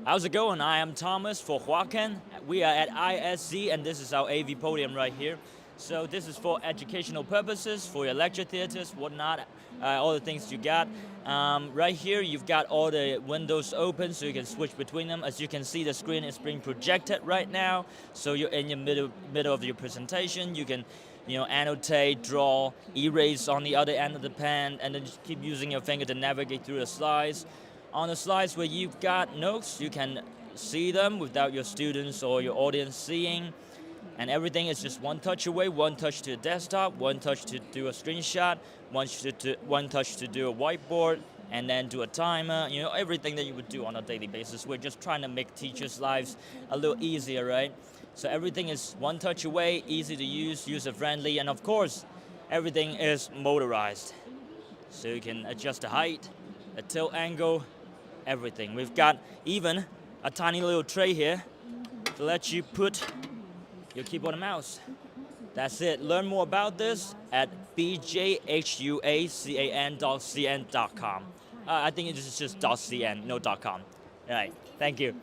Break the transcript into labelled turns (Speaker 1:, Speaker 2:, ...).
Speaker 1: How's it going? I am Thomas for Huacan. We are at ISE and this is our AV podium right here. So this is for educational purposes, for your lecture theaters, whatnot, all the things you got. Right here you've got all the windows open so you can switch between them. As you can see, the screen is being projected right now. So you're in your middle of your presentation. You can annotate, draw, erase on the other end of the pen, and then just keep using your finger to navigate through the slides. On the slides where you've got notes, you can see them without your students or your audience seeing. And everything is just one touch away, one touch to the desktop, one touch to do a screenshot, one touch to do a whiteboard, and then do a timer, everything that you would do on a daily basis. We're just trying to make teachers' lives a little easier, right? So everything is one touch away, easy to use, user-friendly, and of course, everything is motorized. So you can adjust the height, the tilt angle, everything. We've got even a tiny little tray here to let you put your keyboard and mouse. That's it. Learn more about this at bjhuacan.cn.com. I think it is just .cn, no .com. All right, thank you.